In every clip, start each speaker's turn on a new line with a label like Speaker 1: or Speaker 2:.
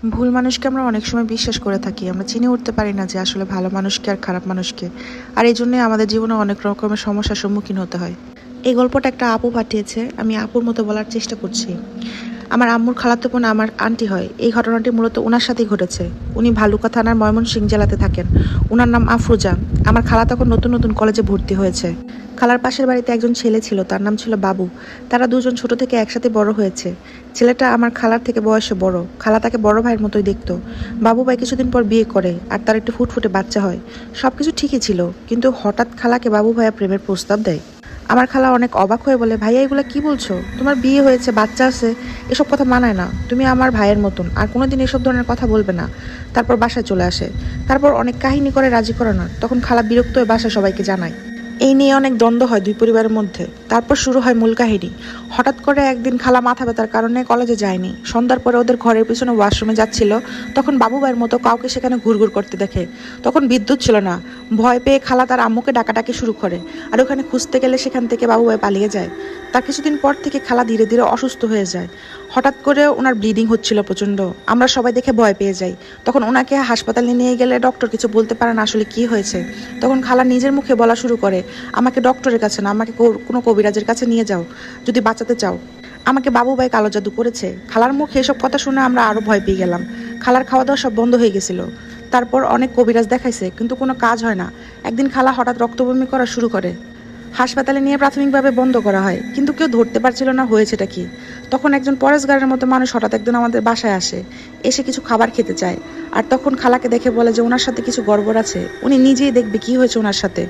Speaker 1: ভুল মানুষকে আমরা অনেক সময় বিশ্বাস করে থাকি। আমরা চিনে উঠতে পারি না যে আসলে ভালো মানুষকে আর খারাপ মানুষকে। আর এই জন্যই আমাদের জীবনে অনেক রকমের সমস্যার সম্মুখীন হতে হয়। এই গল্পটা একটা আপু পাঠিয়েছে, আমি আপুর মতো বলার চেষ্টা করছি। আমার আম্মুর খালাতো বোন আমার আন্টি হয়। এই ঘটনাটি মূলত ওনার সাথেই ঘটেছে। উনি ভালুকা থানার ময়মনসিংহ জেলাতে থাকেন। ওনার নাম আফরোজা। আমার খালা তখন নতুন নতুন কলেজে ভর্তি হয়েছে। খালার পাশের বাড়িতে একজন ছেলে ছিল, তার নাম ছিল বাবু। তারা দুজন ছোট থেকে একসাথে বড় হয়েছে। ছেলেটা আমার খালার থেকে বয়সে বড়। খালা তাকে বড় ভাইয়ের মতোই দেখতো। বাবু ভাই কিছুদিন পর বিয়ে করে আর তার একটু ফুটফুটে বাচ্চা হয়। সবকিছু ঠিকই ছিল, কিন্তু হঠাৎ খালাকে বাবু ভাইয়া প্রেমের প্রস্তাব দেয়। আমার খালা অনেক অবাক হয়ে বলে, ভাইয়া এগুলো কি বলছো? তোমার বিয়ে হয়েছে, বাচ্চা আছে, এসব কথা মানায় না। তুমি আমার ভাইয়ের মতন, আর কোনোদিন এসব ধরনের কথা বলবে না। তারপর বাসায় চলে আসে। তারপর অনেক কাহিনী করে রাজি করানোর। তখন খালা বিরক্ত হয়ে বাসায় সবাইকে জানায়। এই নিয়ে অনেক দ্বন্দ্ব হয় দুই পরিবারের মধ্যে। তারপর শুরু হয় মূল কাহিনী। হঠাৎ করে একদিন খালা মাথা ব্যথার কারণে কলেজে যায়নি। সন্ধ্যার পরে ওদের ঘরের পিছনে ওয়াশরুমে যাচ্ছিল, তখন বাবু ভাইয়ের মতো কাউকে সেখানে ঘুরঘুর করতে দেখে। তখন বিদ্যুৎ ছিল না। ভয় পেয়ে খালা তার আম্মুকে ডাকাডাকি শুরু করে। আর ওখানে খুঁজতে গেলে সেখান থেকে বাবু ভাই পালিয়ে যায়। তার কিছুদিন পর থেকে খালা ধীরে ধীরে অসুস্থ হয়ে যায়। হঠাৎ করে ওনার ব্লিডিং হচ্ছিল প্রচণ্ড। আমরা সবাই দেখে ভয় পেয়ে যাই। তখন ওনাকে হাসপাতালে নিয়ে গেলে ডক্টর কিছু বলতে পারে না আসলে কি হয়েছে। তখন খালা নিজের মুখে বলা শুরু করে, আমাকে ডক্টরের কাছে না, আমাকে কোনো কবিরাজের কাছে নিয়ে যাও যদি বাঁচাতে চাও। আমাকে বাবু ভাই কালো জাদু করেছে। খালার মুখে এসব কথা শুনে আমরা আরো ভয় পেয়ে গেলাম। খালার খাওয়া দাওয়া সব বন্ধ হয়ে গেছিল। তারপর অনেক কবিরাজ দেখাইছে, কিন্তু কোনো কাজ হয় না। একদিন খালা হঠাৎ রক্তবমি করা শুরু করে। হাসপাতালে নিয়ে প্রাথমিকভাবে বন্ধ করা হয়, কিন্তু কেউ ধরতে পারছিল না হয়েছেটা কি। তখন একজন পরেশগারের মতো মানুষ হঠাৎ একদিন আমাদের বাসায় আসে। এসে কিছু খাবার খেতে চায়। আর তখন খালাকে দেখে বলে যে ওনার সাথে কিছু গড়বড় আছে, উনি নিজেই দেখবে কি হয়েছে ওনার সাথে।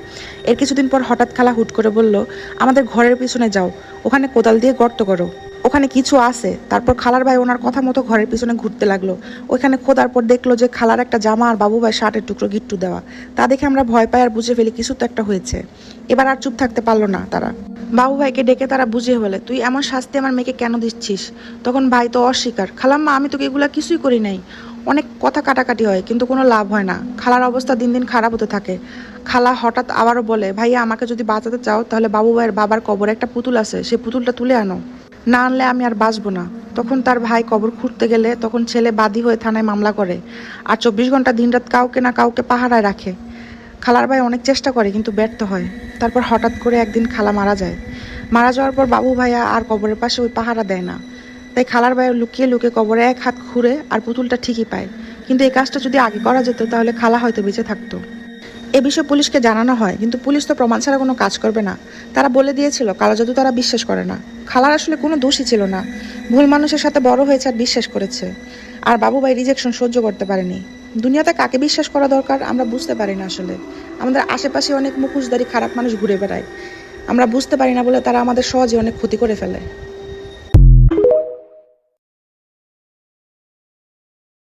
Speaker 1: এর কিছুদিন পর হঠাৎ খালা হুট করে বলল, আমাদের ঘরের পিছনে যাও, ওখানে কোদাল দিয়ে গর্ত করো, ওখানে কিছু আছে। তারপর খালার ভাই ওনার কথা মতো ঘরের পিছনে ঘুরতে লাগলো। ওইখানে খোদার পর দেখলো যে খালার একটা জামা আর বাবু ভাই শার্টের টুকরো গিট্টু দেওয়া। তা দেখে আমরা ভয় পাই আর বুঝে ফেলি কিছু তো একটা হয়েছে। এবার আর চুপ থাকতে পারলো না তারা। বাবু ভাইকে ডেকে তারা বুঝিয়ে বলে, তুই এমন শাস্তি আমার মেয়েকে কেন দিচ্ছিস? তখন ভাই তো অস্বীকার, খালাম্মা আমি তোকে এগুলা কিছুই করি নাই। অনেক কথা কাটাকাটি হয়, কিন্তু কোনো লাভ হয় না। খালার অবস্থা দিন দিন খারাপ হতে থাকে। খালা হঠাৎ আবারও বলে, ভাইয়া আমাকে যদি বাঁচাতে চাও তাহলে বাবু ভাইয়ের বাবার কবরে একটা পুতুল আছে, সেই পুতুলটা তুলে আনো, না আনলে আমি আর বাঁচবো না। তখন তার ভাই কবর খুঁড়তে গেলে তখন ছেলে বাদী হয়ে থানায় মামলা করে। আর 24 ঘন্টা দিনরাত কাউকে না কাউকে পাহারায় রাখে। খালার ভাই অনেক চেষ্টা করে, কিন্তু ব্যর্থ হয়। তারপর হঠাৎ করে একদিন খালা মারা যায়। মারা যাওয়ার পর বাবু ভাইয়া আর কবরের পাশে ওই পাহারা দেয় না। তাই খালার ভাই লুকিয়ে লুকিয়ে কবরে এক হাত খুঁড়ে আর পুতুলটা ঠিকই পায়। কিন্তু এই কাজটা যদি আগে করা যেত তাহলে খালা হয়তো বেঁচে থাকতো। এ বিষয়ে পুলিশকে জানানো হয়, কিন্তু পুলিশ তো প্রমাণ ছাড়া কোনো কাজ করবে না। তারা বলে দিয়েছিল কালো জাদু তারা বিশ্বাস করে না। খালার আসলে কোনো দোষই ছিল না। ভুল মানুষের সাথে বড় হয়েছে আর বিশ্বাস করেছে। আর বাবু ভাই রিজেকশন সহ্য করতে পারেনি। দুনিয়াতে কাকে বিশ্বাস করা দরকার আমরা বুঝতে পারি না আসলে। আমাদের আশেপাশে অনেক মুখোশধারী খারাপ মানুষ ঘুরে বেড়ায়। আমরা বুঝতে পারি না বলে তারা আমাদের সহজে অনেক ক্ষতি করে ফেলে।